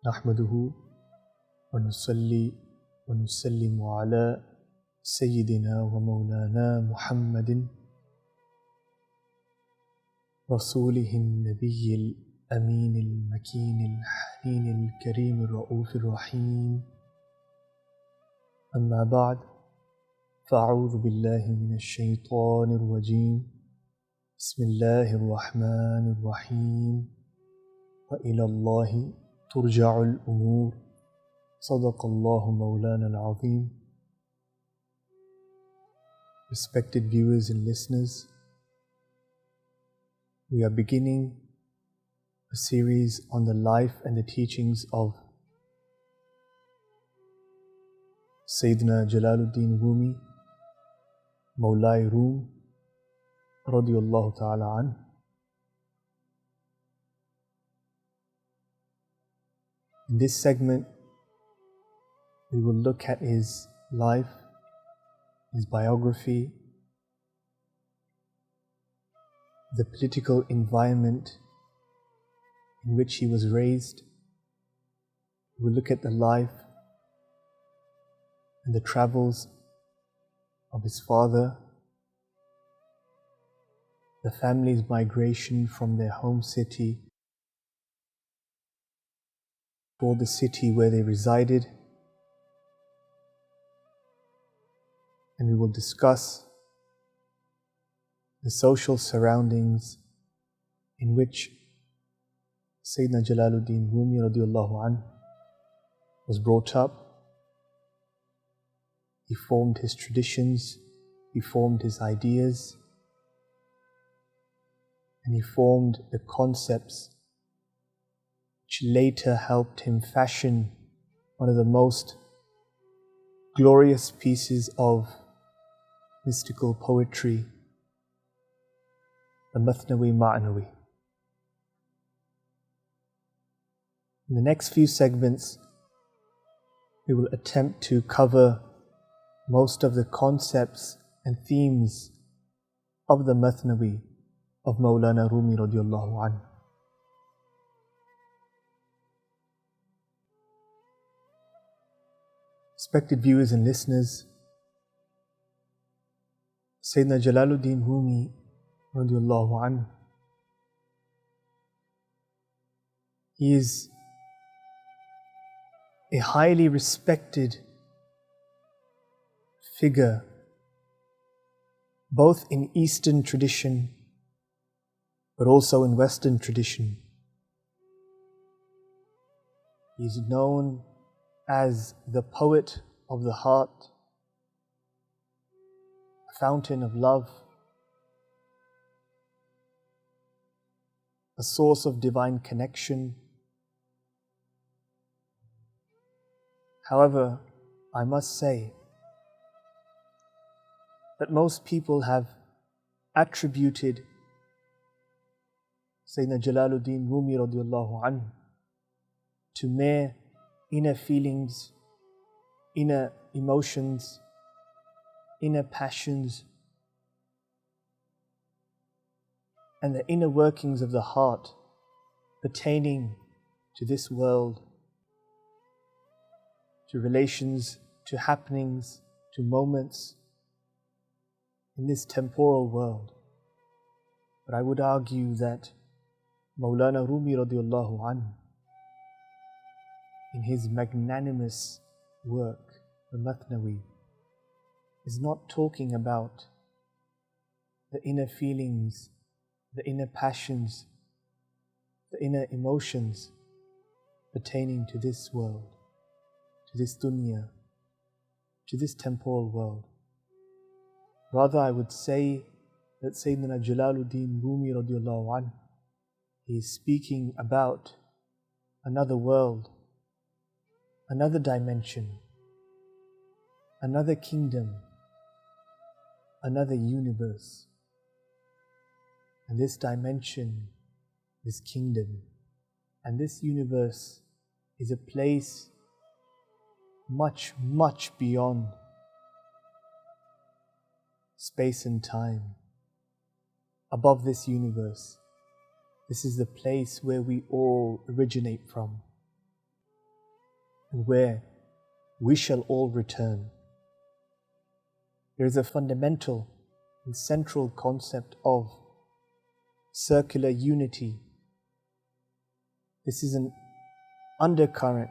نحمده ونصلي ونسلم على سيدنا ومولانا محمد رسوله النبي الأمين المكين الحنين الكريم الرؤوف الرحيم أما بعد فأعوذ بالله من الشيطان الرجيم بسم الله الرحمن الرحيم وإلى الله ترجع الأمور صدق الله مولانا العظيم. Respected viewers and listeners, we are beginning a series on the life and the teachings of Sayyidina Jalaluddin Rumi, Mawlana Rumi, radiyallahu ta'ala anhu. In this segment, we will look at his life, his biography, the political environment in which he was raised. We will look at the life and the travels of his father, the family's migration from their home city toward the city where they resided, and we will discuss the social surroundings in which Sayyidina Jalaluddin Rumi radiyallahu anhu was brought up. He formed his traditions, he formed his ideas, and he formed the concepts which later helped him fashion one of the most glorious pieces of mystical poetry, the Mathnawi Ma'nawi. In the next few segments, we will attempt to cover most of the concepts and themes of the Mathnawi of Mawlana Rumi radiyallahu anhu. Respected viewers and listeners, Sayyidina Jalaluddin Rumi radiyallahu anhu, he is a highly respected figure both in Eastern tradition but also in Western tradition. He is known as the poet of the heart, a fountain of love, a source of divine connection. However, I must say that most people have attributed Sayyidina Jalaluddin Rumi radiyallahu anhu to mere inner feelings, inner emotions, inner passions, and the inner workings of the heart pertaining to this world, to relations, to happenings, to moments in this temporal world. But I would argue that Mawlana Rumi radiyallahu anhu, in his magnanimous work, the Mathnawi, is not talking about the inner feelings, the inner passions, the inner emotions pertaining to this world, to this dunya, to this temporal world. Rather, I would say that Sayyidina Jalaluddin Rumi radiyallahu anhu, he is speaking about another world, another dimension, another kingdom, another universe. And this dimension, this kingdom, and this universe is a place much, much beyond space and time. Above this universe, this is the place where we all originate from. and where we shall all return. There is a fundamental and central concept of circular unity. This is an undercurrent,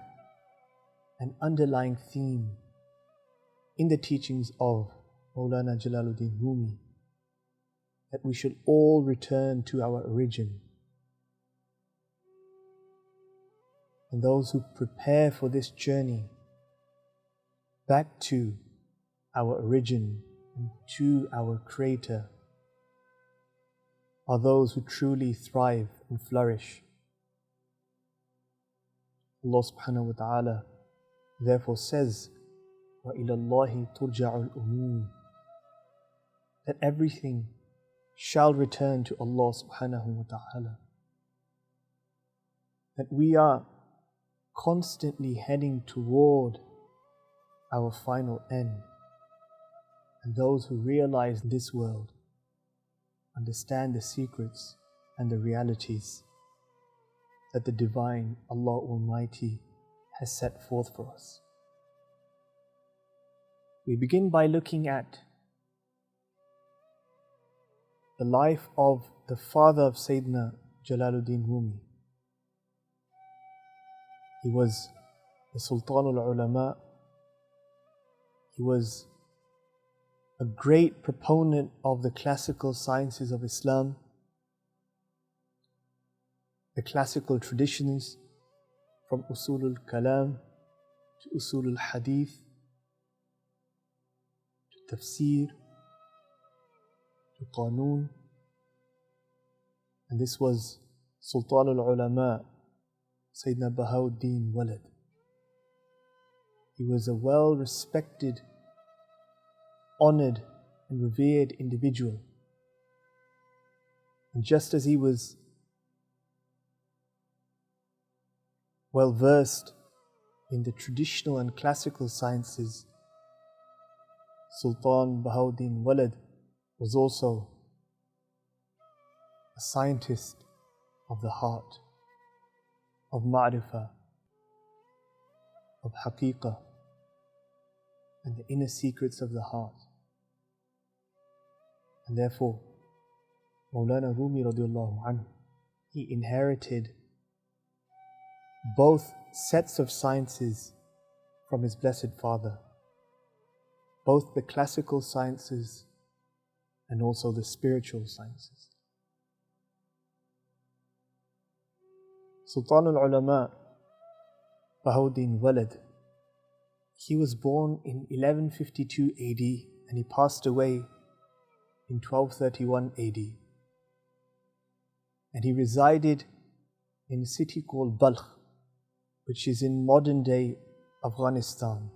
an underlying theme in the teachings of Mawlana Rumi, that we should all return to our origin. And those who prepare for this journey back to our origin and to our Creator are those who truly thrive and flourish. Allah subhanahu wa ta'ala therefore says, وَإِلَى اللَّهِ تُرْجَعُ الْأُمُورِ, that everything shall return to Allah subhanahu wa ta'ala. That we are constantly heading toward our final end. And those who realize this world understand the secrets and the realities that the Divine Allah Almighty has set forth for us. We begin by looking at the life of the father of Sayyidina Jalaluddin Rumi. He was the Sultan al-Ulama. He was a great proponent of the classical sciences of Islam, the classical traditions from Usul al-Kalam to Usul al-Hadith to Tafsir to Qanun. And this was Sultan al-Ulama, Sayyidina Bahauddin Walad. He was a well-respected, honored and revered individual. And just as he was well versed in the traditional and classical sciences, Sultan Bahauddin Walad was also a scientist of the heart, of ma'rifah, of haqiqah, and the inner secrets of the heart. And therefore, Mawlana Rumi radiallahu anhu, he inherited both sets of sciences from his blessed father, both the classical sciences and also the spiritual sciences. Sultan al-Ulama, Bahauddin Walad, he was born in 1152 AD and he passed away in 1231 AD. And he resided in a city called Balkh, which is in modern day Afghanistan.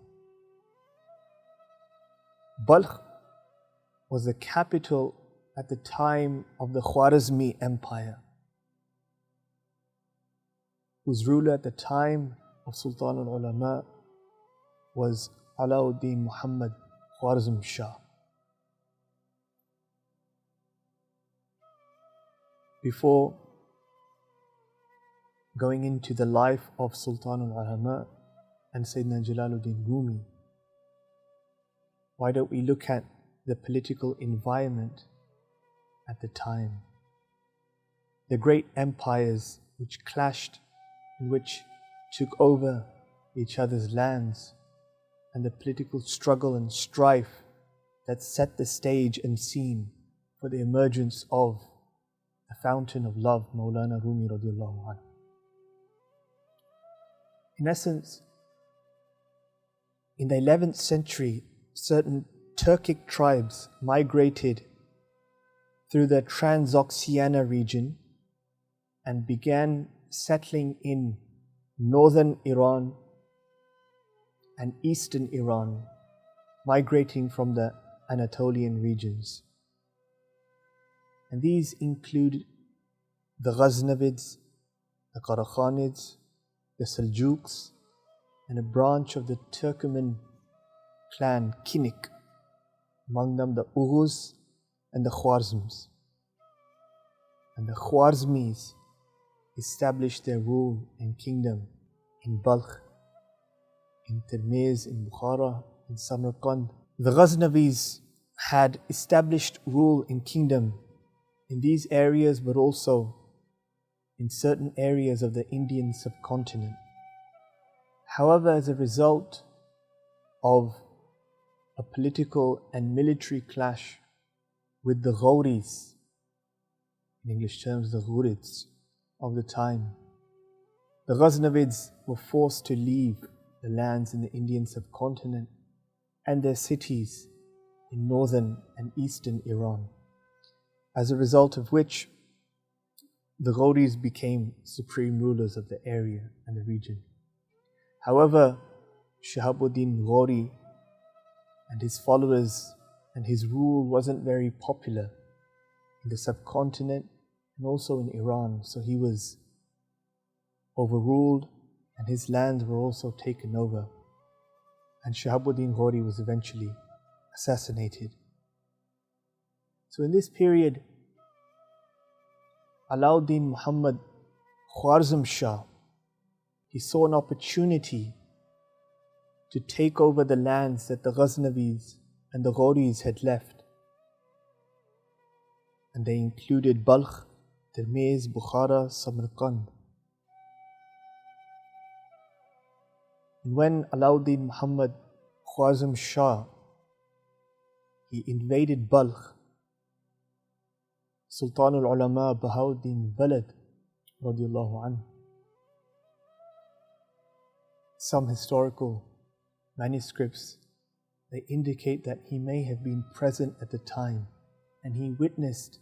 Balkh was the capital at the time of the Khawarizmi Empire, whose ruler at the time of Sultan al-Ulama was Alauddin Muhammad Khwarizm Shah. Before going into the life of Sultan al-Ulama and Sayyidina Jalaluddin Rumi, why don't we look at the political environment at the time? The great empires which clashed and which took over each other's lands, and the political struggle and strife that set the stage and scene for the emergence of the fountain of love, Mawlana Rumi radiallahu anhu. In essence, in the 11th century, certain Turkic tribes migrated through the Transoxiana region and began settling in northern Iran and eastern Iran, migrating from the Anatolian regions. And these include the Ghaznavids, the Qarakhanids, the Seljuks, and a branch of the Turkoman clan Kinik, among them the Ughuz and the Khwarizms. And the Khwarizmis established their rule and kingdom in Balkh in Tabrez, in Bukhara, in Samarkand. The Ghaznavis had established rule in kingdom in these areas, but also in certain areas of the Indian subcontinent. However, as a result of a political and military clash with the Ghauris, in English terms the Ghurids of the time, the Ghaznavids were forced to leave the lands in the Indian subcontinent and their cities in northern and eastern Iran, as a result of which the Ghauris became supreme rulers of the area and the region. However, Shihabuddin Ghauri and his followers and his rule wasn't very popular in the subcontinent and also in Iran, so he was overruled and his lands were also taken over, and Shihabuddin Ghauri was eventually assassinated. So in this period, Alauddin Muhammad Khwarizm Shah, he saw an opportunity to take over the lands that the Ghaznavis and the Ghauris had left. And they included Balkh, Tabrez, Bukhara, Samarkand. And when Alauddin Muhammad Khwarizm Shah, he invaded Balkh, Sultan al-Ulama Bahauddin Walid radiallahu anhu, some historical manuscripts, they indicate that he may have been present at the time and he witnessed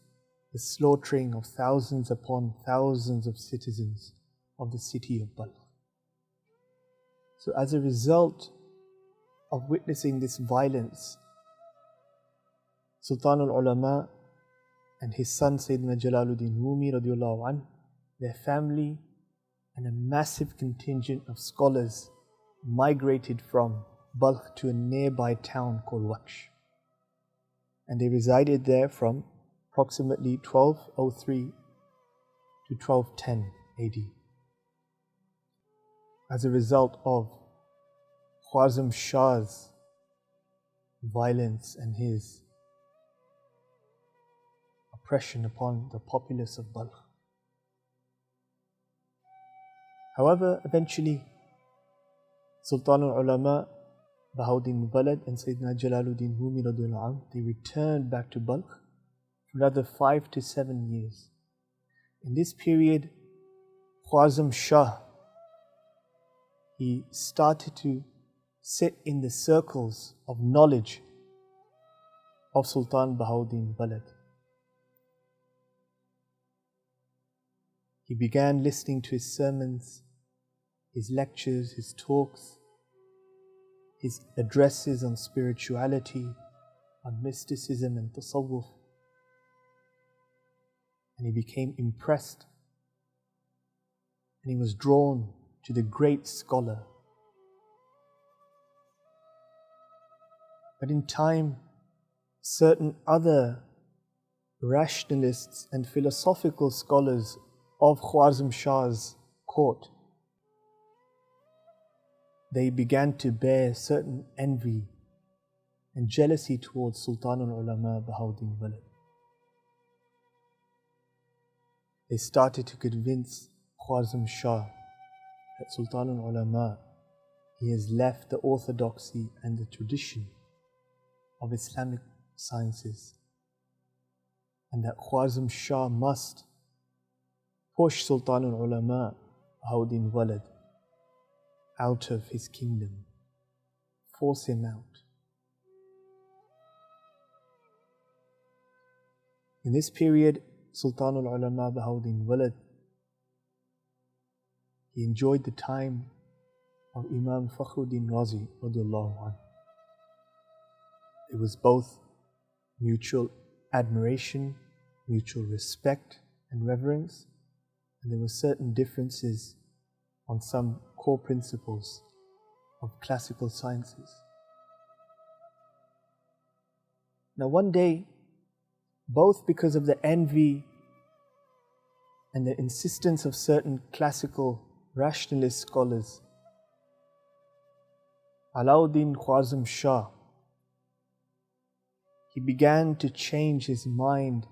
the slaughtering of thousands upon thousands of citizens of the city of Balkh. So as a result of witnessing this violence, Sultan al-Ulama and his son Sayyidina Jalaluddin Rumi radiallahu anhu, their family and a massive contingent of scholars migrated from Balkh to a nearby town called Waksh. And they resided there from approximately 1203 to 1210 AD. As a result of Khwarizm Shah's violence and his oppression upon the populace of Balkh. However, eventually, Sultan al-Ulama Bahauddin Walid and Sayyidina Jalaluddin Rumi radiallahu anhu, they returned back to Balkh for another 5 to 7 years. In this period, Khwarizm Shah, he started to sit in the circles of knowledge of Sultan Bahauddin Walid. He began listening to his sermons, his lectures, his talks, his addresses on spirituality, on mysticism and tasawwuf. And he became impressed and he was drawn to the great scholar. But in time, certain other rationalists and philosophical scholars of Khwarizm Shah's court, they began to bear certain envy and jealousy towards Sultan al-Ulama Bahauddin Walid. They started to convince Khwarizm Shah that Sultan al-Ulama, he has left the orthodoxy and the tradition of Islamic sciences, and that Khwarizm Shah must push Sultan al-Ulama Bahauddin Walid out of his kingdom, force him out. In this period, Sultan al-Ulama Bahauddin Walid, he enjoyed the time of Imam Fakhruddin Razi radiallahu anhu. It was both mutual admiration, mutual respect and reverence, and there were certain differences on some core principles of classical sciences. Now one day, both because of the envy and the insistence of certain classical rationalist scholars, Alauddin Khwarizm Shah, he began to change his mind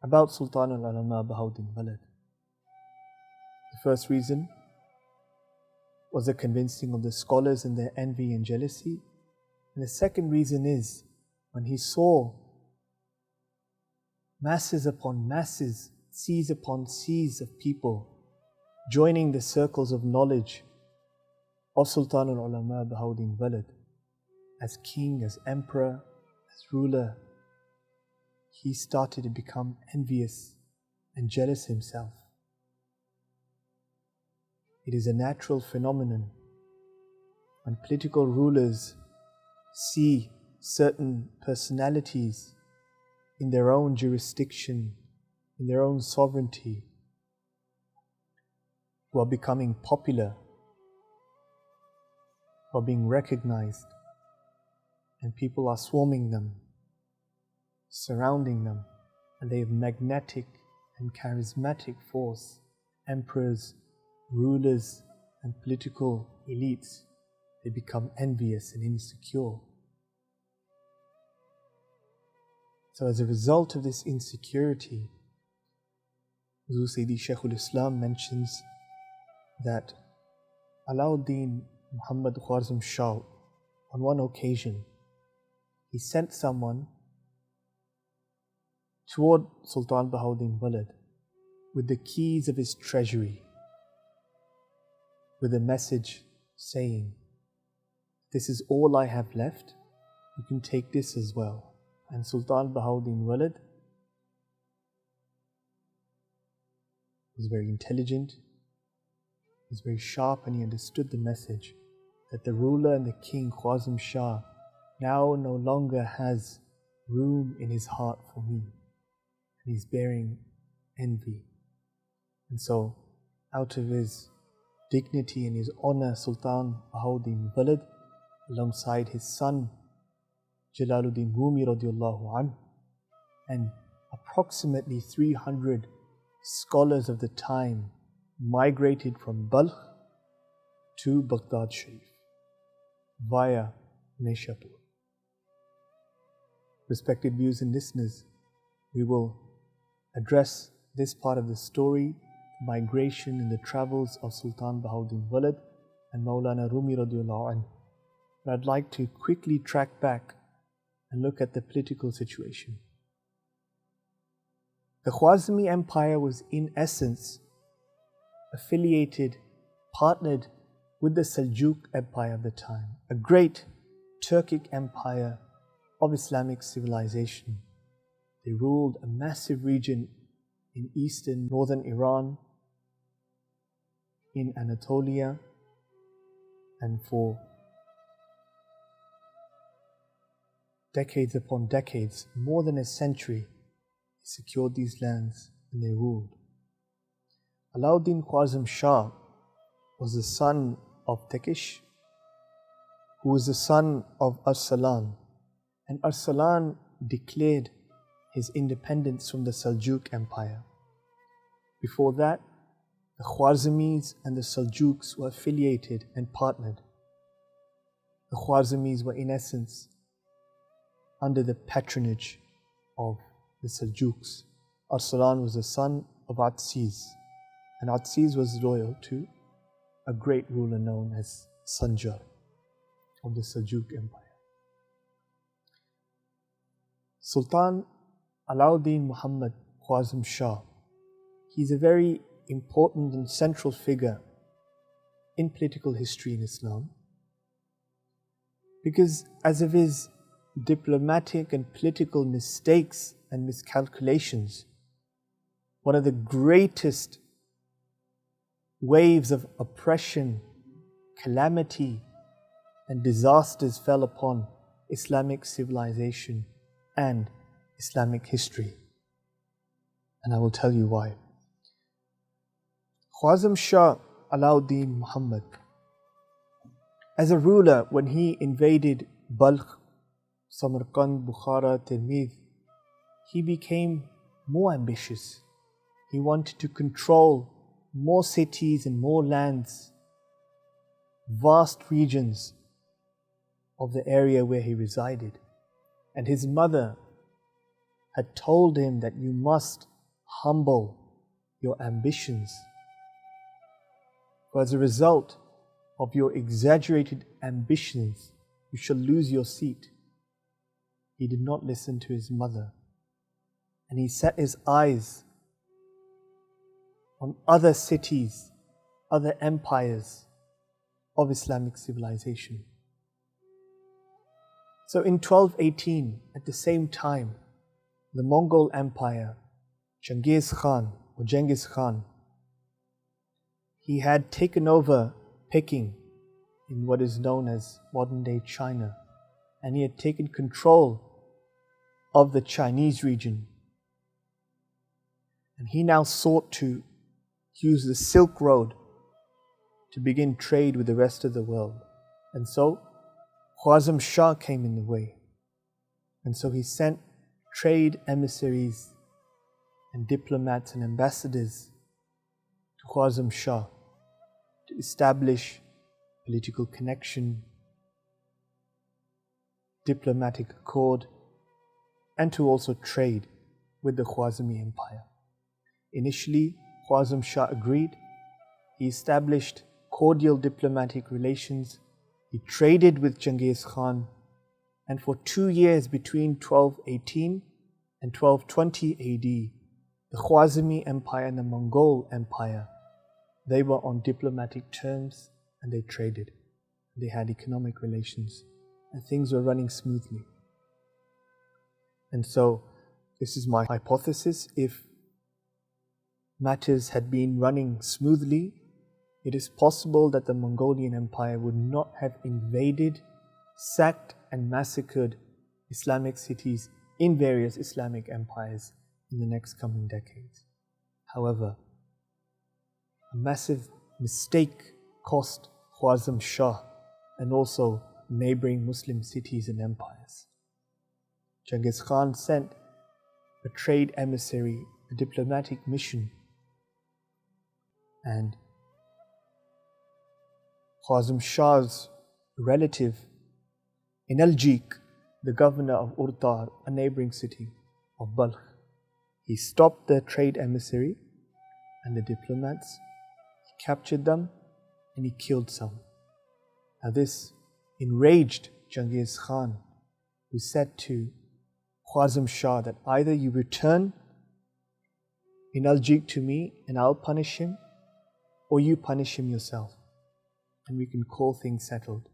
about Sultan al-Ulama Bahauddin Walid. The first reason was the convincing of the scholars and their envy and jealousy. And the second reason is when he saw masses upon masses, seas upon seas of people joining the circles of knowledge of Sultan al-Ulama Bahauddin Walid as king, as emperor, as ruler, he started to become envious and jealous himself. It is a natural phenomenon when political rulers see certain personalities in their own jurisdiction, in their own sovereignty, who are becoming popular, who are being recognized, and people are swarming them, surrounding them, and they have magnetic and charismatic force. Emperors, rulers, and political elites, they become envious and insecure. So as a result of this insecurity, Huzur Sayyidi Shaykhul Islam mentions that Alauddin Muhammad Khwarizm Shah, on one occasion, he sent someone toward Sultan Bahauddin Walid with the keys of his treasury, with a message saying, "This is all I have left, you can take this as well." And Sultan Bahauddin Walid was very intelligent, he was very sharp, and he understood the message that the ruler and the king Khwarizm Shah now no longer has room in his heart for me, and he's bearing envy. And so out of his dignity and his honor, Sultan Bahauddin Walid, alongside his son Jalaluddin Rumi radiallahu anh, and approximately 300 scholars of the time, migrated from Balkh to Baghdad Sharif via Nishapur. Respected viewers and listeners, we will address this part of the story, the migration and the travels of Sultan Bahauddin Walid and Mawlana Rumi radiallahu anh. But I'd like to quickly track back and look at the political situation. The Khwarizmi Empire was in essence affiliated, partnered with the Seljuk Empire of the time, a great Turkic empire of Islamic civilization. They ruled a massive region in eastern northern Iran, in Anatolia, and for decades upon decades, more than a century, they secured these lands and they ruled. Alauddin Khwarizm Shah was the son of Tekish, who was the son of Arsalan, and Arsalan declared his independence from the Seljuk Empire. Before that, the Khwarizmis and the Seljuks were affiliated and partnered. The Khwarizmis were in essence under the patronage of the Seljuks. Arsalan was the son of Atsiz, and Atsiz was loyal to a great ruler known as Sanjar of the Seljuk Empire. Sultan Alauddin Muhammad Khwarizm Shah, he's a very important and central figure in political history in Islam, because as of his diplomatic and political mistakes and miscalculations, one of the greatest waves of oppression, calamity, and disasters fell upon Islamic civilization and Islamic history. And I will tell you why. Khwarizm Shah Alauddin Muhammad, as a ruler, when he invaded Balkh, Samarkand, Bukhara, Tirmidh, he became more ambitious. He wanted to control more cities and more lands vast regions of the area where he resided. And his mother had told him that you must humble your ambitions. For as a result of your exaggerated ambitions, you shall lose your seat. He did not listen to his mother, and he set his eyes on other cities, other empires of Islamic civilization. So in 1218, at the same time, the Mongol Empire, Genghis Khan, he had taken over Peking in what is known as modern-day China, and he had taken control of the Chinese region. And he now sought to use the Silk Road to begin trade with the rest of the world. And so Khwarizm Shah came in the way. And so he sent trade emissaries and diplomats and ambassadors to Khwarizm Shah to establish political connection, diplomatic accord, and to also trade with the Khwarizmi Empire. Initially, Khwarizm Shah agreed. He established cordial diplomatic relations. He traded with Genghis Khan, and for 2 years between 1218 and 1220 AD, the Khwarizmi Empire and the Mongol Empire, they were on diplomatic terms and they traded. They had economic relations and things were running smoothly. And so, this is my hypothesis. If matters had been running smoothly, it is possible that the Mongolian Empire would not have invaded, sacked and massacred Islamic cities in various Islamic empires in the next coming decades. However, a massive mistake cost Khwarizm Shah and also neighboring Muslim cities and empires. Genghis Khan sent a trade emissary, a diplomatic mission, and Khwarizm Shah's relative in Seljuk, the governor of Urtar, a neighboring city of Balkh, he stopped the trade emissary and the diplomats, he captured them and he killed some. Now this enraged Genghis Khan, who said to Khwarizm Shah that either you return in Seljuk to me and I'll punish him, or you punish him yourself and we can call things settled.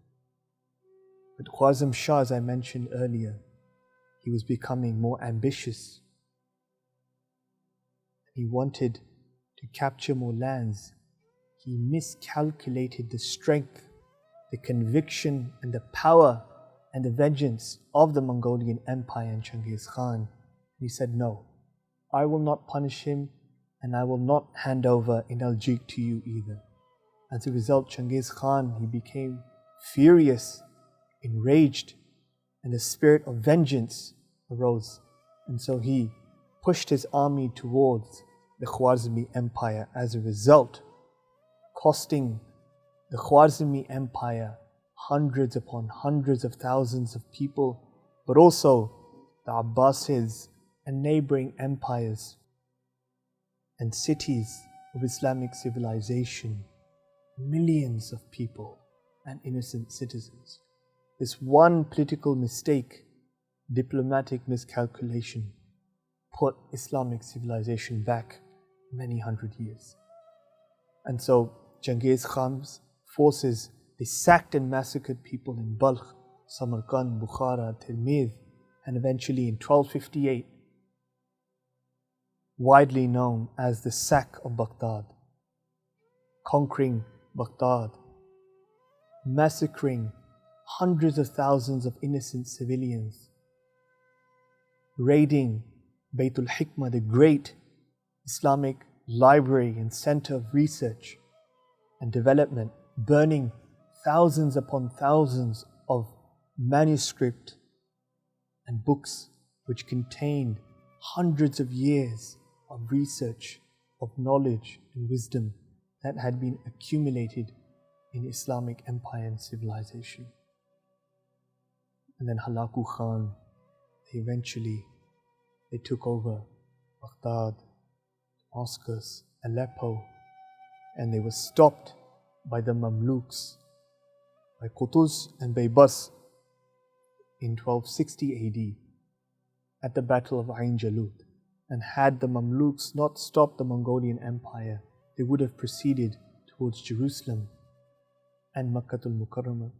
But Khwarizm Shah, as I mentioned earlier, he was becoming more ambitious. He wanted to capture more lands. He miscalculated the strength, the conviction and the power and the vengeance of the Mongolian Empire and Genghis Khan. He said, no, I will not punish him and I will not hand over in Seljuk to you either. As a result, Genghis Khan, he became furious, enraged, and the spirit of vengeance arose. And so he pushed his army towards the Khwarizmi Empire, as a result, costing the Khwarizmi Empire hundreds upon hundreds of thousands of people, but also the Abbasids and neighboring empires and cities of Islamic civilization, millions of people and innocent citizens. This one political mistake, diplomatic miscalculation, put Islamic civilization back many hundred years. And so Genghis Khan's forces, they sacked and massacred people in Balkh, Samarkand, Bukhara, Tabrez, and eventually in 1258, widely known as the sack of Baghdad, conquering Baghdad, massacring hundreds of thousands of innocent civilians, raiding Baytul Hikmah, the great Islamic library and center of research and development, burning thousands upon thousands of manuscript and books which contained hundreds of years of research, of knowledge and wisdom that had been accumulated in Islamic empire and civilization. And then Halaku Khan, they took over Baghdad, Damascus, Aleppo, and they were stopped by the Mamluks, by Qutuz and Baybars in 1260 AD at the Battle of Ain Jalut. And had the Mamluks not stopped the Mongolian Empire, they would have proceeded towards Jerusalem and Makkah al-Mukarramah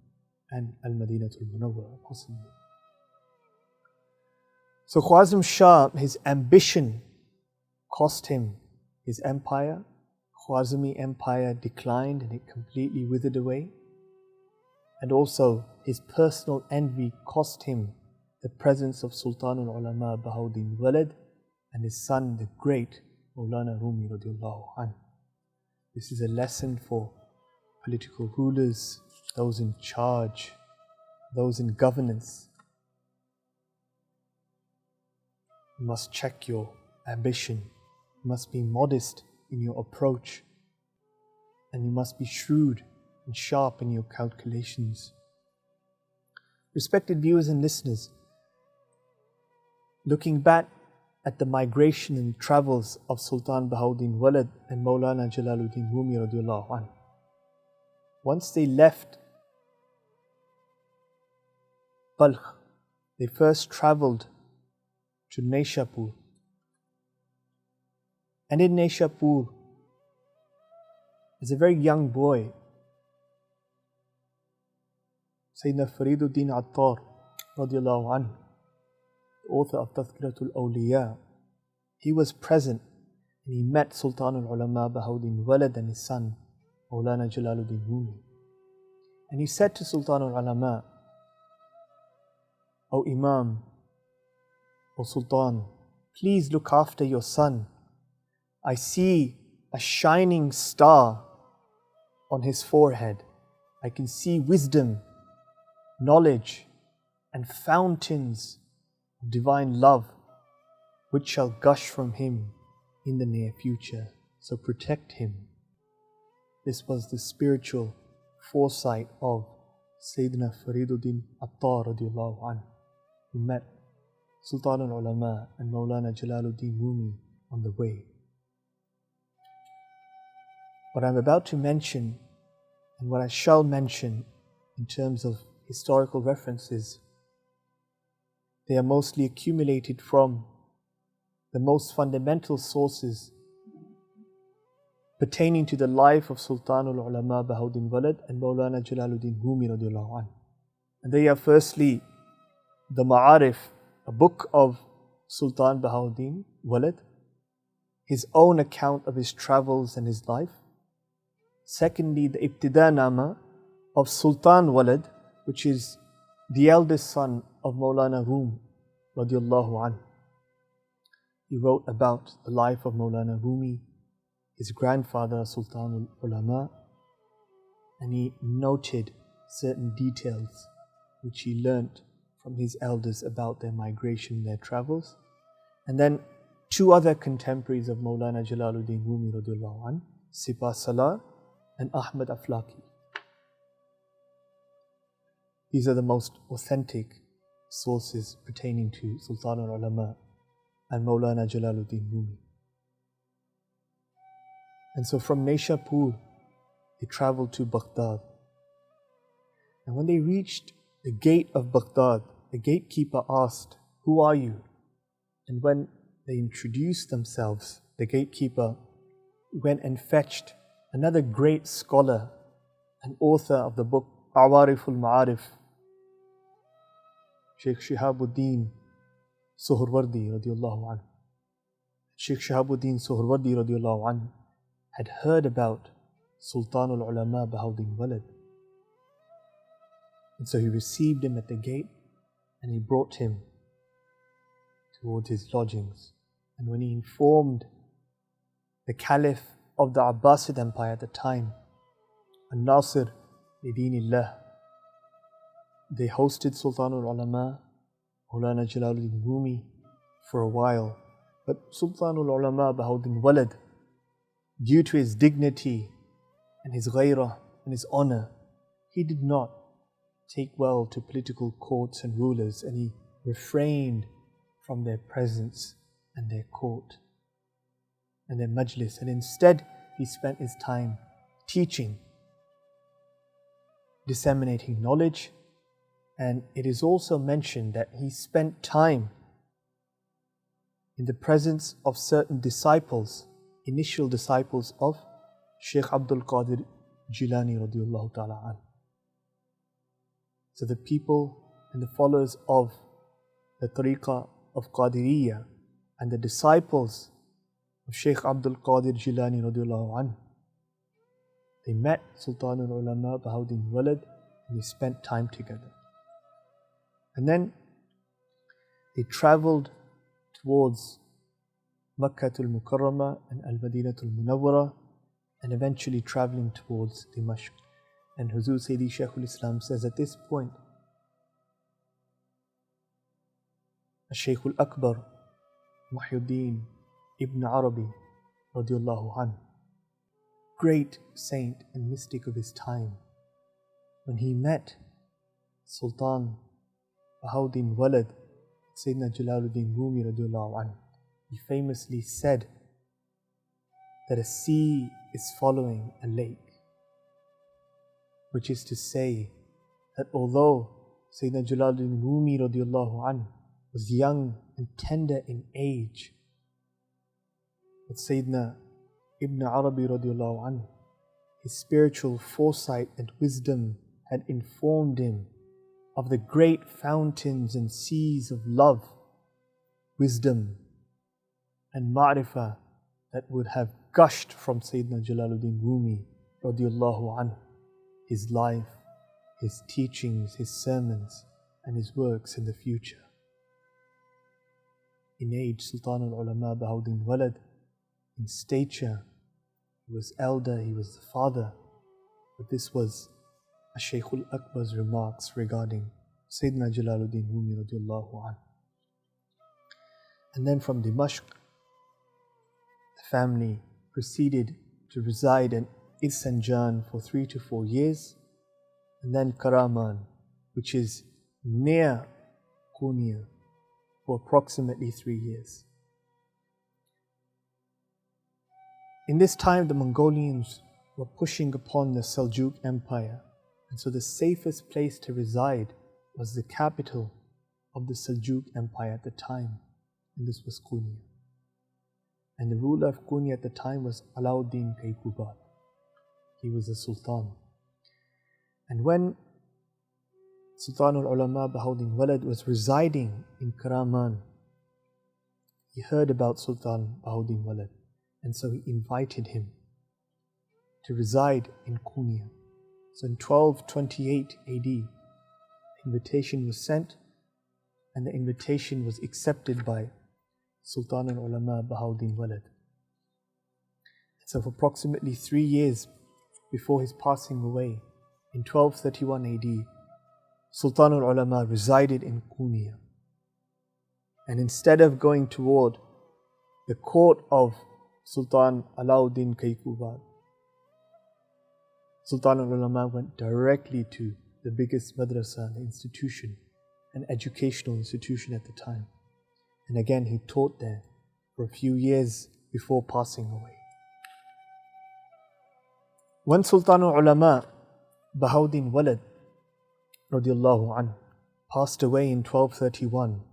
and al-Madinah al-Munawwarah possibly. So Khwarizm Shah, his ambition cost him his empire. Khwarizmi Empire declined and it completely withered away. And also his personal envy cost him the presence of Sultan al-Ulama Bahauddin Walid and his son, the great Mawlana Rumi radiallahu anhu. This is a lesson for political rulers, those in charge, those in governance. You must check your ambition. You must be modest in your approach. And you must be shrewd and sharp in your calculations. Respected viewers and listeners, looking back at the migration and travels of Sultan Bahauddin Walid and Mawlana Jalaluddin Rumi radiallahu anhu, once they left Balkh, they first travelled to Naishapur. And in Naishapur, as a very young boy, Sayyidina Fariduddin Attar radiallahu anhu, the author of Tazkiratul Awliya, he was present and he met Sultan al-Ulama Bahauddin Walid and his son Mawlana Jalaluddin Rumi. And he said to Sultan al-Ulama, O Imam, O Sultan, please look after your son. I see a shining star on his forehead. I can see wisdom, knowledge, and fountains of divine love which shall gush from him in the near future. So protect him. This was the spiritual foresight of Sayyidina Fariduddin Attar radiallahu anhu, who met Sultan al-Ulama and Mawlana Jalaluddin Rumi on the way. What I'm about to mention and what I shall mention in terms of historical references, they are mostly accumulated from the most fundamental sources pertaining to the life of Sultan al-Ulama Bahauddin Walid and Mawlana Jalaluddin Rumi radiallahu anhu. And they are firstly the Ma'arif, a book of Sultan Bahauddin Walid, his own account of his travels and his life. Secondly, the Ibtida Nama of Sultan Walid, which is the eldest son of Mawlana Rum radiallahu anhu. He wrote about the life of Mawlana Rumi, his grandfather Sultan al-Ulama, and he noted certain details which he learnt from his elders about their migration, their travels. And then two other contemporaries of Mawlana Jalaluddin Rumi radiallahu anhu, Sipah Salar and Ahmad Aflaki. These are the most authentic sources pertaining to Sultan al-Ulama and Mawlana Jalaluddin Rumi. And so from Naishapur, they traveled to Baghdad. And when they reached the gate of Baghdad, the gatekeeper asked, "Who are you?" And when they introduced themselves, the gatekeeper went and fetched another great scholar and author of the book Awariful Ma'arif, Shaykh Shihabuddin Suhrawardi radiallahu anhu. Shaykh Shihabuddin Suhrawardi radiallahu anhu had heard about Sultan al-Ulama Bahauddin Walid. And so he received him at the gate and he brought him towards his lodgings. And when he informed the Caliph of the Abbasid Empire at the time, Al-Nasir Lidinillah, they hosted Sultan al-Ulama, Mawlana Jalaluddin Rumi for a while. But Sultan al-Ulama Bahauddin Walid, due to his dignity and his ghairah and his honor, he did not take well to political courts and rulers, and he refrained from their presence and their court and their majlis, and instead he spent his time teaching, disseminating knowledge. And it is also mentioned that he spent time in the presence of certain disciples, initial disciples of Shaykh al-Qadri Jilani radiallahu ta'ala an. So the people and the followers of the tariqah of Qadiriyya and the disciples of Shaykh al-Qadri Jilani radiallahu an, they met Sultan al-Ulama Bahauddin Walid and they spent time together. And then they travelled towards Makkah al-Mukarramah and al-Madinah al-Munawwara, and eventually travelling towards Dimashq. And Huzur Sayyidi Shaykh al-Islam says at this point, Shaykh al-Akbar Muhyiddin Ibn Arabi radiallahu anhu, great saint and mystic of his time, when he met Sultan Bahauddin Walid, Sayyidina Jalaluddin Rumi radiallahu anhu, he famously said that a sea is following a lake, which is to say that although Sayyidina Jalaluddin Rumi radiallahu anhu was young and tender in age, but Sayyidina Ibn Arabi radiallahu anhu, his spiritual foresight and wisdom had informed him of the great fountains and seas of love, wisdom and ma'rifah that would have gushed from Sayyidina Jalaluddin Rumi radiallahu anhu, his life, his teachings, his sermons and his works in the future. In age, Sultan al-Ulama Bahauddin Walid, in stature, he was elder, he was the father, but this was Shaykh al-Akbar's remarks regarding Sayyidina Jalaluddin Rumi radiallahu anhu. And then from Dimashq, the family proceeded to reside in Isfanjan for 3 to 4 years, and then Karaman, which is near Konya, for approximately 3 years. In this time, the Mongolians were pushing upon the Seljuk Empire, and so the safest place to reside was the capital of the Seljuk Empire at the time, and this was Konya. And the ruler of Konya at the time was Alauddin Kaykubat. He was a sultan. And when Sultan al-Ulama Bahauddin Walid was residing in Karaman, he heard about Sultan Bahauddin Walid, and so he invited him to reside in Konya. So in 1228 AD, invitation was sent, and the invitation was accepted by Sultan al-Ulama Bahauddin Walid. So for approximately 3 years before his passing away, in 1231 AD, Sultan al-Ulama resided in Konya. And instead of going toward the court of Sultan Alauddin Kaykubat, Sultan al-Ulama went directly to the biggest madrasa, the institution, an educational institution at the time. And again, he taught there for a few years before passing away. When Sultan al-Ulama Bahauddin Walid radiallahu anhu passed away in 1231,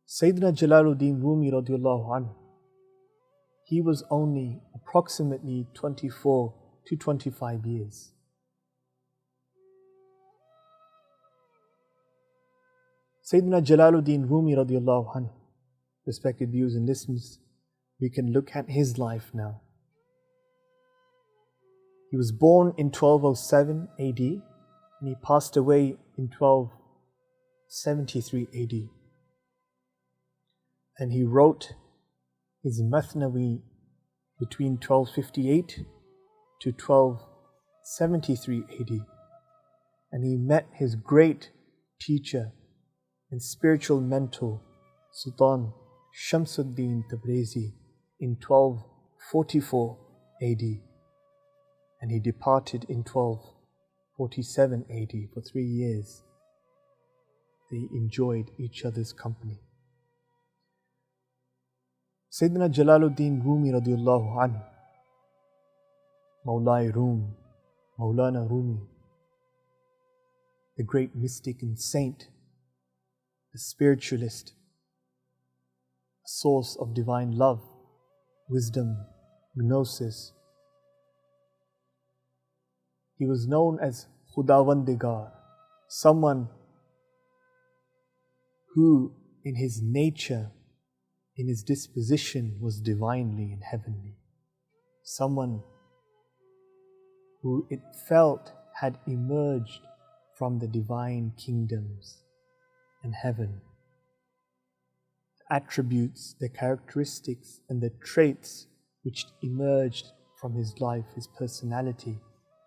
Sayyidina Jalaluddin Rumi radiallahu anhu, he was only approximately 24 to 25 years. Sayyidina Jalaluddin Rumi radiallahu anhu, respected viewers and listeners, we can look at his life now. He was born in 1207 AD and he passed away in 1273 AD. And he wrote his Mathnawi between 1258 to 1273 AD. And he met his great teacher and spiritual mentor, Sultan Shamsuddin Tabrezi, in 1244 AD. and he departed in 1247 AD. For 3 years they enjoyed each other's company. Sayyidina Jalaluddin Rumi radiallahu anhu, Mawlana Rumi, the great mystic and saint, the spiritualist, a source of divine love, wisdom, gnosis. He was known as Khudawandigar, someone who in his nature, in his disposition was divinely and heavenly. Someone who it felt had emerged from the divine kingdoms and heaven. The attributes, the characteristics and the traits which emerged from his life, his personality,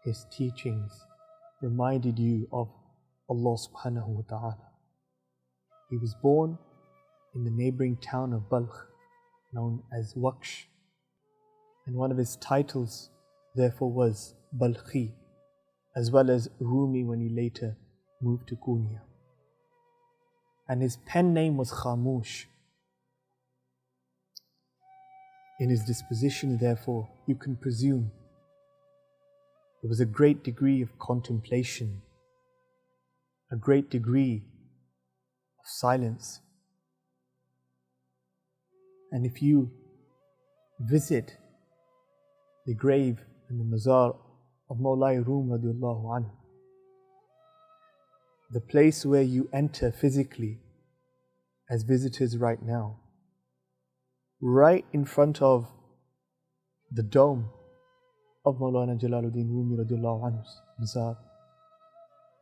his teachings, reminded you of Allah subhanahu wa ta'ala. He was born in the neighboring town of Balkh, known as Waqsh, and one of his titles therefore was Balkhi, as well as Rumi when he later moved to Kunia. And his pen name was Khamush. In his disposition, therefore, you can presume there was a great degree of contemplation, a great degree of silence. And if you visit the grave and the mazar of Mawlana Rumi radiallahu anhu, the place where you enter physically as visitors right now, right in front of the dome of Mawlana Jalaluddin Rumi radiallahu anhu's mazar,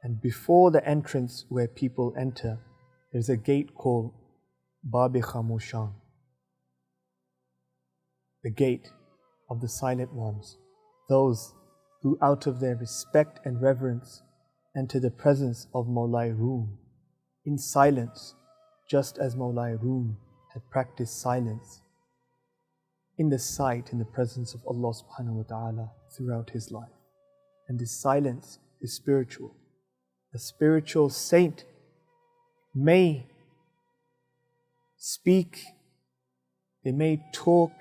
and before the entrance where people enter, there's a gate called Bab-e Khamoshan, the gate of the silent ones, those who out of their respect and reverence enter the presence of Mawlana Rumi in silence, just as Mawlana Rumi had practiced silence in the sight, in the presence of Allah subhanahu wa ta'ala throughout his life. And this silence is spiritual. A spiritual saint may speak, they may talk,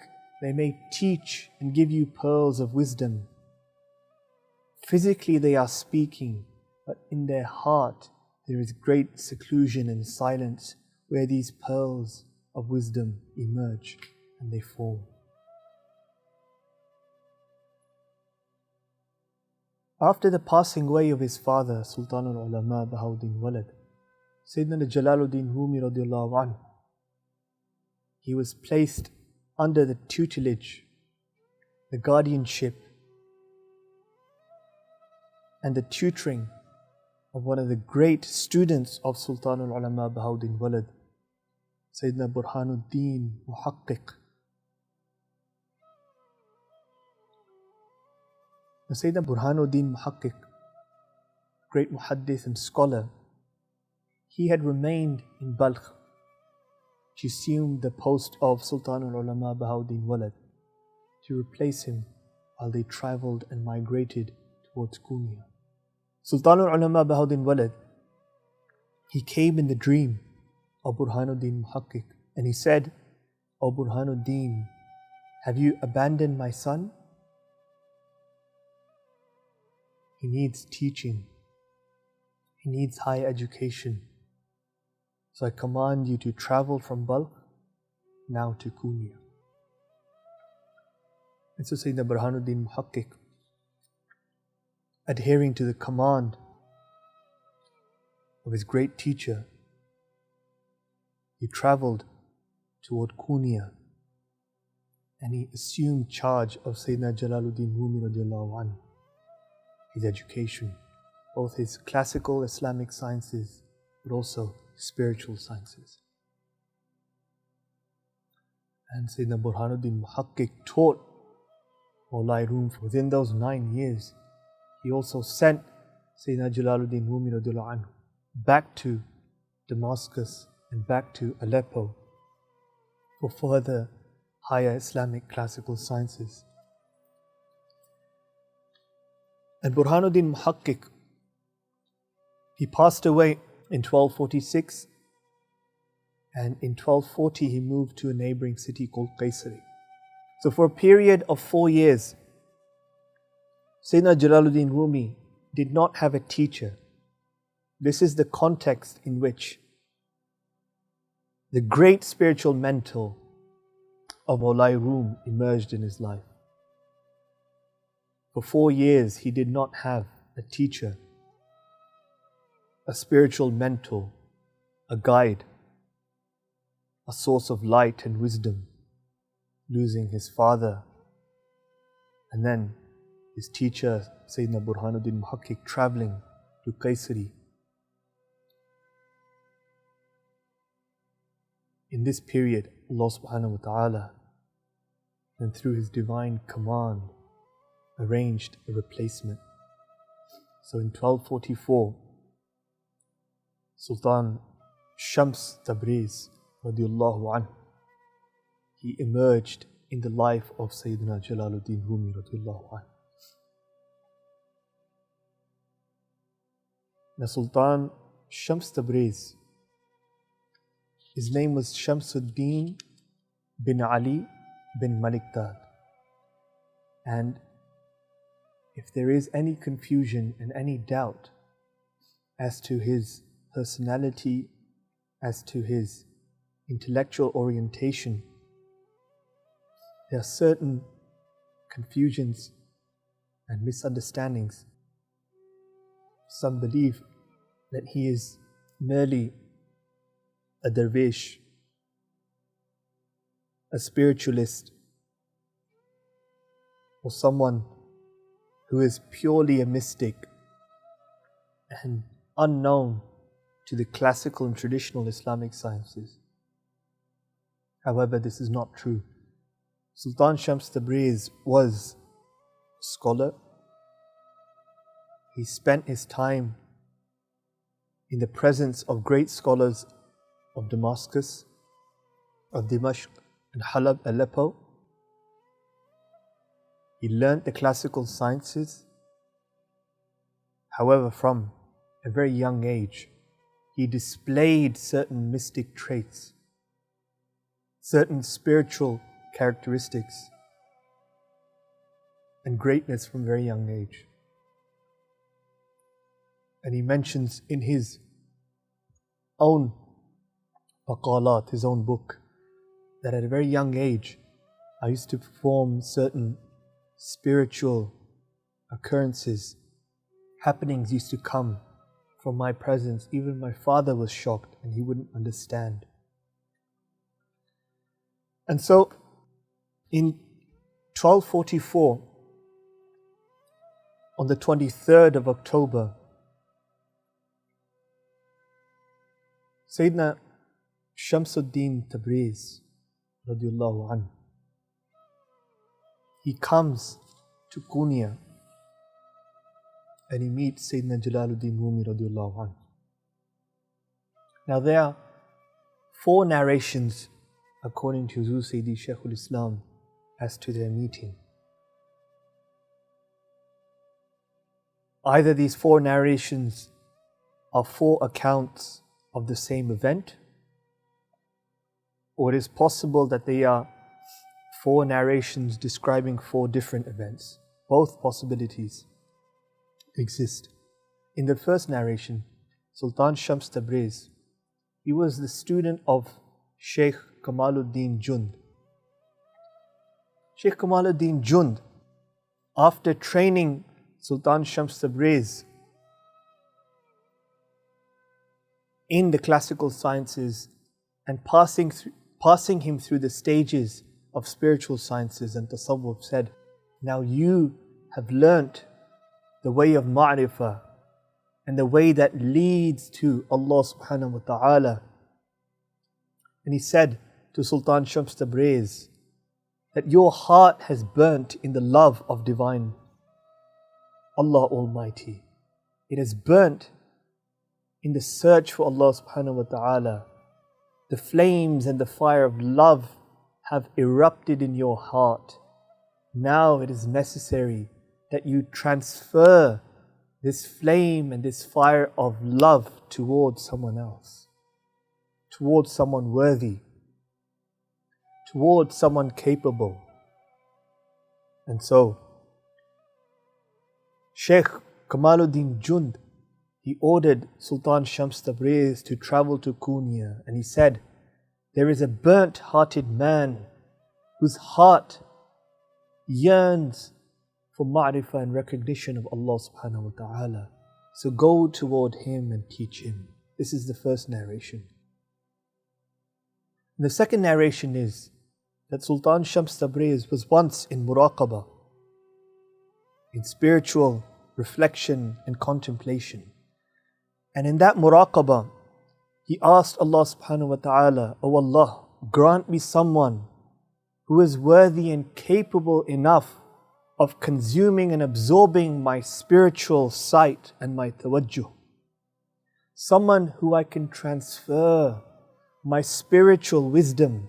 they may teach and give you pearls of wisdom. Physically they are speaking, but in their heart there is great seclusion and silence where these pearls of wisdom emerge and they form. After the passing away of his father, Sultan al-Ulama Bahauddin Walad, Sayyidina Jalaluddin Rumi radiallahu anhu, he was placed under the tutelage, the guardianship and the tutoring of one of the great students of Sultan al-Ulama Bahauddin Walad, Sayyidina Burhanuddin Muhaqqiq. Sayyidina Burhanuddin Muhaqqiq, great muhaddith and scholar, he had remained in Balkh to assume the post of Sultan al-Ulama Bahauddin Walad, to replace him while they travelled and migrated towards Kunia. Sultan al-Ulama Bahauddin Walad, he came in the dream of Burhanuddin Muhaqqiq and he said, "O Burhanuddin, have you abandoned my son? He needs teaching. He needs higher education. So I command you to travel from Balkh now to Kunia." And so Sayyidina Burhanuddin Muhaqqiq, adhering to the command of his great teacher, he travelled toward Kunia and he assumed charge of Sayyidina Jalaluddin Rumi radiallahu anhu, his education, both his classical Islamic sciences but also spiritual sciences. And Sayyidina Burhanuddin Muhaqqiq taught Mawlana Rumi within those 9 years. He also sent Sayyidina Jalaluddin Rumi radiallahu anhu back to Damascus and back to Aleppo for further higher Islamic classical sciences. And Burhanuddin Muhakkik, he passed away in 1246, and in 1240 he moved to a neighboring city called Qaisari. So for a period of 4 years, Sayyidina Jalaluddin Rumi did not have a teacher. This is the context in which the great spiritual mentor of Mawlana Rumi emerged in his life. For 4 years, he did not have a teacher, a spiritual mentor, a guide, a source of light and wisdom, losing his father, and then his teacher, Sayyidina Burhanuddin Muhakkik, traveling to Qaisari. In this period, Allah subhanahu wa ta'ala, and through His divine command, arranged a replacement. So in 1244, Sultan Shams Tabrez radiallahu anhu, he emerged in the life of Sayyidina Jalaluddin Rumi radiallahu anhu. Now Sultan Shams Tabrez, his name was Shamsuddin bin Ali bin Maliktad. And if there is any confusion and any doubt as to his personality, as to his intellectual orientation, there are certain confusions and misunderstandings. Some believe that he is merely a dervish, a spiritualist, or someone who is purely a mystic and unknown to the classical and traditional Islamic sciences. However, this is not true. Sultan Shams Tabrez was a scholar. He spent his time in the presence of great scholars of Damascus, of Dimashq and Halab, Aleppo. He learnt the classical sciences. However, from a very young age, he displayed certain mystic traits, certain spiritual characteristics, and greatness from a very young age. And he mentions in his own maqalat, his own book, that at a very young age, I used to perform certain spiritual occurrences. Happenings used to come from my presence. Even my father was shocked and he wouldn't understand. And so, in 1244, on the 23rd of October, Sayyidina Shamsuddin Tabrez radiallahu anhu, he comes to Kunya and he meets Sayyidina Jalaluddin Rumi radiallahu anhu. Now there are 4 narrations according to Huzur Sayyidi Shaykhul Islam as to their meeting. Either these 4 narrations are 4 accounts of the same event, or it is possible that they are 4 narrations describing 4 different events. Both possibilities exist. In the first narration, Sultan Shams Tabrez, he was the student of Shaykh Kamaluddin Jund. Shaykh Kamaluddin Jund, after training Sultan Shams Tabrez in the classical sciences and passing him through the stages of spiritual sciences and tasawwuf, said, now you have learnt the way of ma'rifah and the way that leads to Allah subhanahu wa ta'ala. And he said to Sultan Shams Tabrez that your heart has burnt in the love of divine Allah Almighty. It has burnt in the search for Allah subhanahu wa ta'ala. The flames and the fire of love have erupted in your heart. Now it is necessary that you transfer this flame and this fire of love towards someone else, towards someone worthy, towards someone capable. And so, Shaykh Kamaluddin Jund, he ordered Sultan Shams Tabrez to travel to Konya, and he said, there is a burnt-hearted man whose heart yearns for ma'rifah and recognition of Allah subhanahu wa ta'ala. So go toward him and teach him. This is the first narration. And the second narration is that Sultan Shams Tabrez was once in muraqabah, in spiritual reflection and contemplation. And in that muraqabah, he asked Allah subhanahu wa ta'ala, "O Allah, grant me someone who is worthy and capable enough of consuming and absorbing my spiritual sight and my tawajjuh. Someone who I can transfer my spiritual wisdom,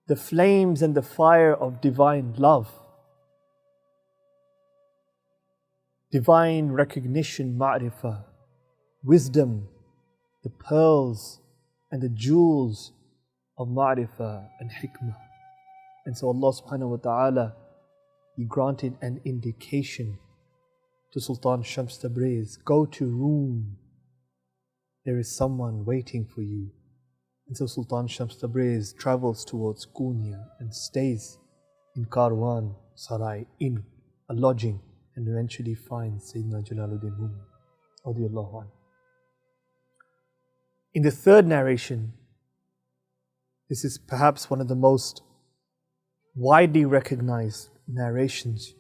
the flames and the fire of divine love, divine recognition, ma'rifah, wisdom, the pearls and the jewels of ma'rifah and hikmah." And so Allah subhanahu wa ta'ala, He granted an indication to Sultan Shams Tabrez, go to Rum, there is someone waiting for you. And so Sultan Shams Tabrez travels towards Konya and stays in Karwan Sarai, in a lodging, and eventually finds Sayyidina Jalaluddin Rumi radiyallahu anhu. In the third narration, this is perhaps one of the most widely recognized narrations.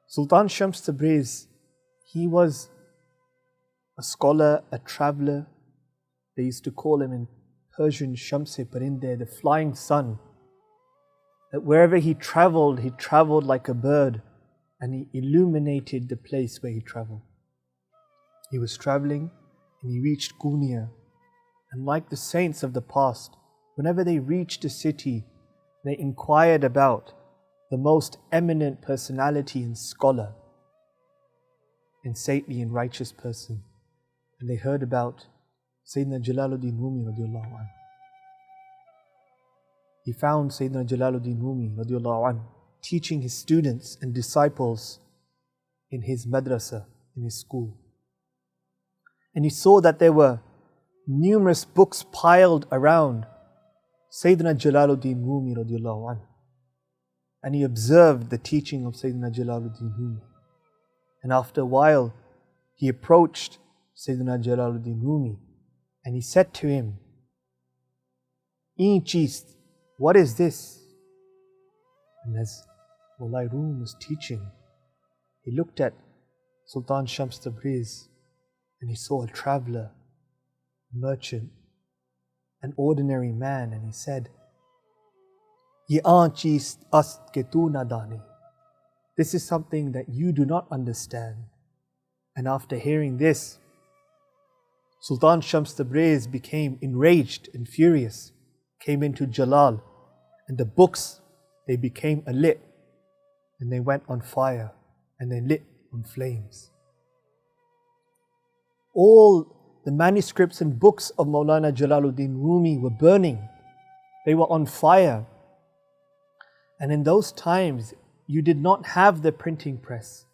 Sultan Shams Tabrez, he was a scholar, a traveler. They used to call him in Persian Shamse Parinde, the flying sun. That wherever he traveled like a bird, and he illuminated the place where he traveled. He was traveling and he reached Konya, and like the saints of the past, whenever they reached a city, they inquired about the most eminent personality and scholar and saintly and righteous person. And they heard about Sayyidina Jalaluddin Rumi radiallahu anhu. He found Sayyidina Jalaluddin Rumi radiallahu anhu teaching his students and disciples in his madrasa, in his school. And he saw that there were numerous books piled around Sayyidina Jalaluddin Rumi radiallahu anhu. And he observed the teaching of Sayyidina Jalaluddin Rumi. And after a while, he approached Sayyidina Jalaluddin Rumi and he said to him, "Ee cheez, what is this?" And as Mawlana Rumi was teaching, he looked at Sultan Shams Tabrez and he saw a traveler, merchant, an ordinary man, and he said, "Ye aan cheez ast ke tu na dani." This is something that you do not understand. And after hearing this, Sultan Shams Tabrez became enraged and furious, came into Jalal, and the books, they became alit, and they went on fire, and they lit on flames. All the manuscripts and books of Mawlana Jalaluddin Rumi were burning. They were on fire. And in those times, you did not have the printing press.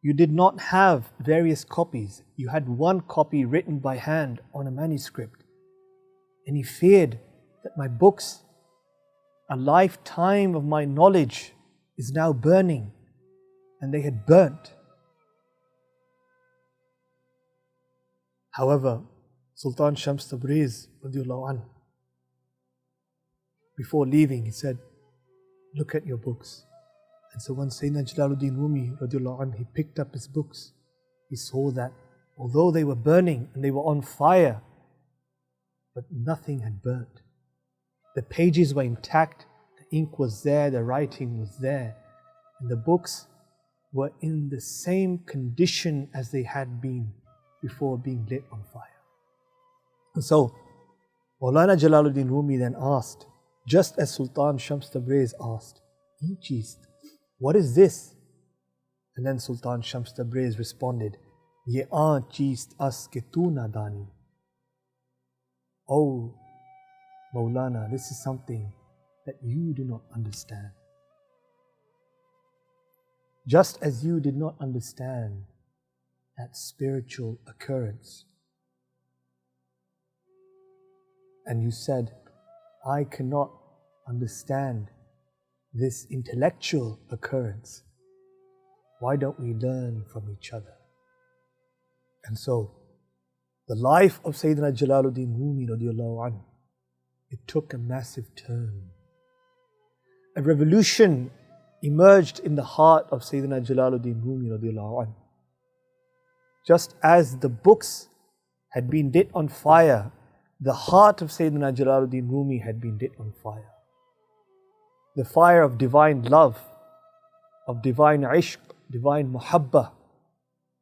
You did not have various copies. You had one copy written by hand on a manuscript. And he feared that my books, a lifetime of my knowledge, is now burning. And they had burnt. However, Sultan Shams Tabrez radiallahu anhu, before leaving, he said, "Look at your books." And so when Sayyidina Jalaluddin Rumi radiallahu anhu, he picked up his books, he saw that although they were burning and they were on fire, but nothing had burnt. The pages were intact, the ink was there, the writing was there, and the books were in the same condition as they had been before being lit on fire. And so Mawlana Jalaluddin Rumi then asked, just as Sultan Shams Tabrez asked, cheese. What is this? And then Sultan Shams Tabriz responded, Ye aa cheez as ke tu nadani. Oh, Mawlana, this is something that you do not understand. Just as you did not understand that spiritual occurrence. And you said, I cannot understand this intellectual occurrence. Why don't we learn from each other? And so, the life of Sayyidina Jalaluddin Rumi radiallahu anhu, it took a massive turn. A revolution emerged in the heart of Sayyidina Jalaluddin Rumi radiallahu anhu. Just as the books had been lit on fire, the heart of Sayyidina Jalaluddin Rumi had been lit on fire. The fire of divine love, of divine ishq, divine muhabba,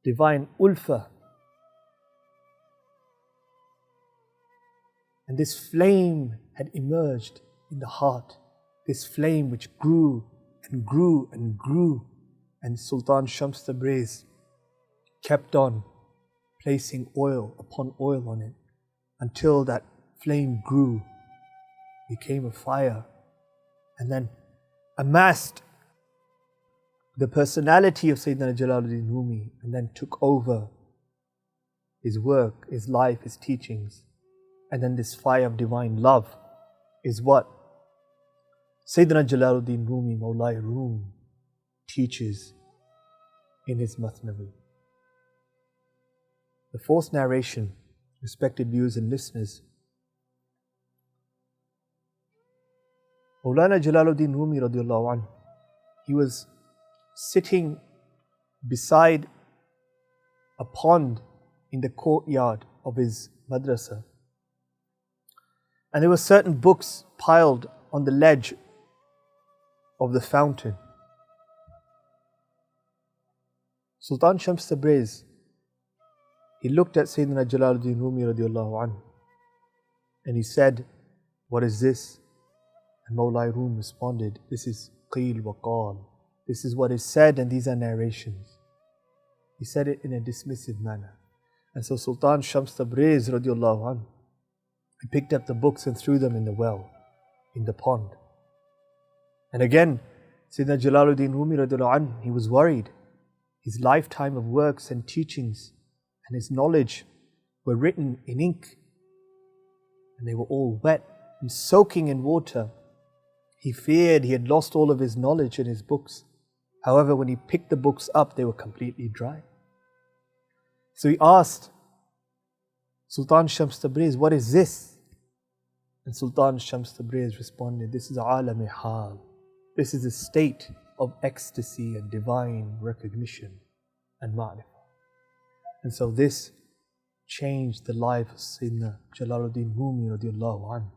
divine ulfa. And this flame had emerged in the heart, this flame which grew and grew and grew, and Sultan Shams Tabriz kept on placing oil upon oil on it until that flame grew, became a fire, and then amassed the personality of Sayyidina Jalaluddin Rumi, and then took over his work, his life, his teachings. And then this fire of divine love is what Sayyidina Jalaluddin Rumi, Mawlana Rumi, teaches in his Mathnavi. The fourth narration, respected viewers and listeners, Mawlana Jalaluddin Rumi radiallahu anhu, he was sitting beside a pond in the courtyard of his madrasa. And there were certain books piled on the ledge of the fountain. Sultan Shams Tabriz, he looked at Sayyidina Jalaluddin Rumi radiallahu anhu, and he said, what is this? And Mawlana Rumi responded, this is qeel wa qaal. This is what is said, and these are narrations. He said it in a dismissive manner. And so Sultan Shams Tabriz radiallahu anhu, he picked up the books and threw them in the well, in the pond. And again, Sayyidina Jalaluddin Rumi radiallahu anhu, he was worried. His lifetime of works and teachings and his knowledge were written in ink, and they were all wet and soaking in water. He feared he had lost all of his knowledge in his books. However, when he picked the books up, they were completely dry. So he asked Sultan Shams Tabriz, what is this? And Sultan Shams Tabriz responded, this is alam-e hal. This is a state of ecstasy and divine recognition and ma'rifah. And so this changed the life of Sayyidina Jalaluddin Rumi radiallahu anhu,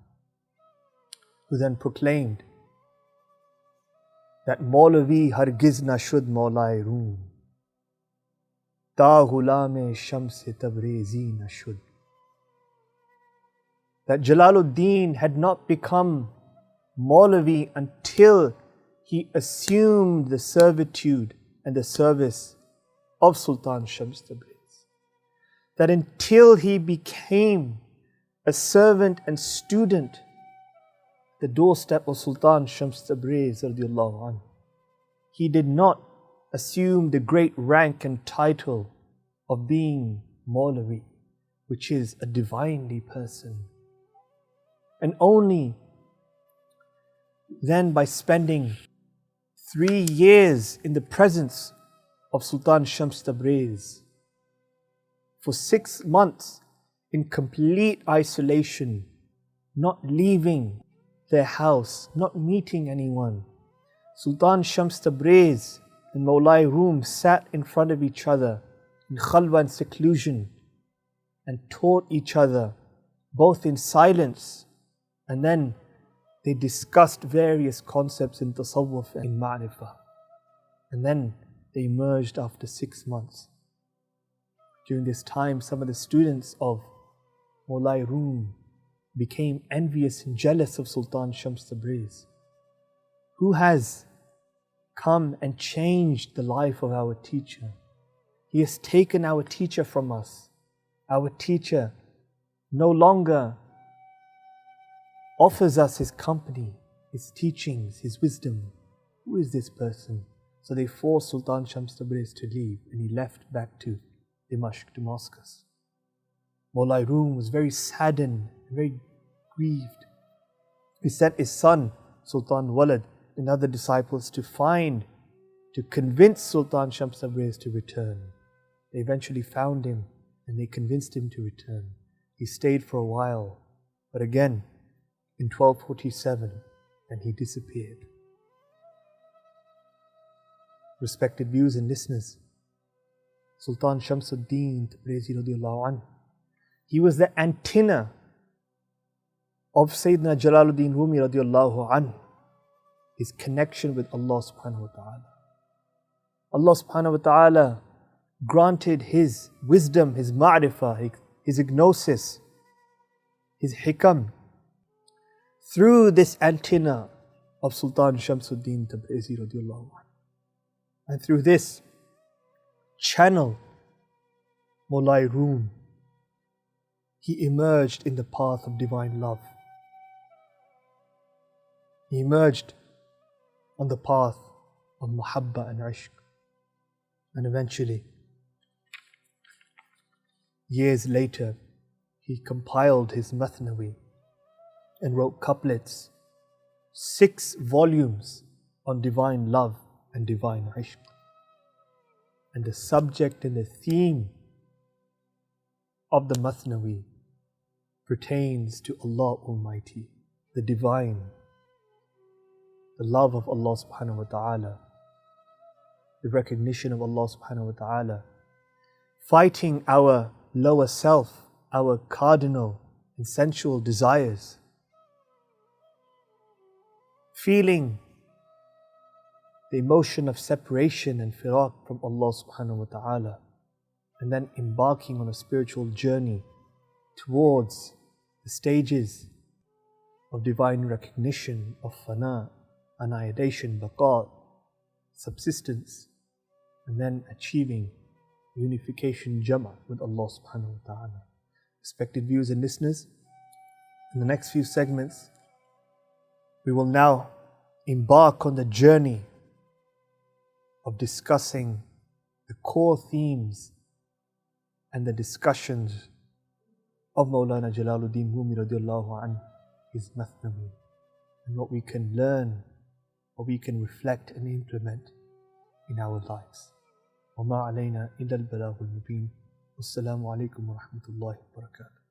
who then proclaimed that Maulavi hargiz na shud Mawlana Rumi, ta ghulame Shams Tabrizi na shud. That Jalaluddin had not become Maulavi until he assumed the servitude and the service of Sultan Shams Tabriz. That until he became a servant and student, the doorstep of Sultan Shams Tabriz radiallahu anhu, he did not assume the great rank and title of being Maulavi, which is a divinely person. And only then, by spending 3 years in the presence of Sultan Shams Tabriz, for 6 months in complete isolation, not leaving their house, not meeting anyone, Sultan Shams Tabriz and Mawlana Rumi sat in front of each other in khalwa and seclusion and taught each other both in silence, and then they discussed various concepts in tasawwuf and in ma'rifah. And then they emerged after 6 months. During this time, some of the students of Mawlana Rumi became envious and jealous of Sultan Shams Tabriz. Who has come and changed the life of our teacher. He has taken our teacher from us. Our teacher no longer offers us his company, his teachings, his wisdom. Who is this person? So they forced Sultan Shams Tabriz to leave, and he left back to Damascus. Mawlana Rumi was very saddened, very grieved. He sent his son, Sultan Walid, and other disciples to convince Sultan Shams Tabriz to return. They eventually found him and they convinced him to return. He stayed for a while, but again in 1247, and he disappeared. Respected viewers and listeners, Sultan Shamsuddin Tabrizi radiallahu anhu, he was the antenna of Sayyidina Jalaluddin Rumi radiallahu anhu, his connection with Allah subhanahu wa ta'ala. Allah subhanahu wa ta'ala granted his wisdom, his ma'rifah, his gnosis, his hikam, through this antenna of Sultan Shamsuddin Tabrizi radiallahu anhu. And through this channel, Mawlana Rumi, he emerged in the path of divine love. He emerged on the path of muhabba and ishq. And eventually, years later, he compiled his Mathnawi and wrote couplets, 6 volumes on divine love and divine ishq. And the subject and the theme of the Mathnawi pertains to Allah Almighty, the divine, the love of Allah subhanahu wa ta'ala, the recognition of Allah subhanahu wa ta'ala, fighting our lower self, our cardinal and sensual desires, feeling the emotion of separation and firaq from Allah subhanahu wa ta'ala, and then embarking on a spiritual journey towards the stages of divine recognition, of fana, annihilation, baqa, subsistence, and then achieving unification, jama' with Allah subhanahu wa ta'ala. Respected viewers and listeners, in the next few segments, we will now embark on the journey of discussing the core themes and the discussions of Mawlana Jalaluddin Rumi radiallahu anhu, his Mathnawi, and what we can learn, what we can reflect and implement in our lives. وَمَا عَلَيْنَا إِلَّا الْبَلَاغُ الْمُبِينُ. وَالسَّلَامُ عَلَيْكُمْ وَرَحْمَةُ اللَّهِ وَبَرَكَاتُهُ.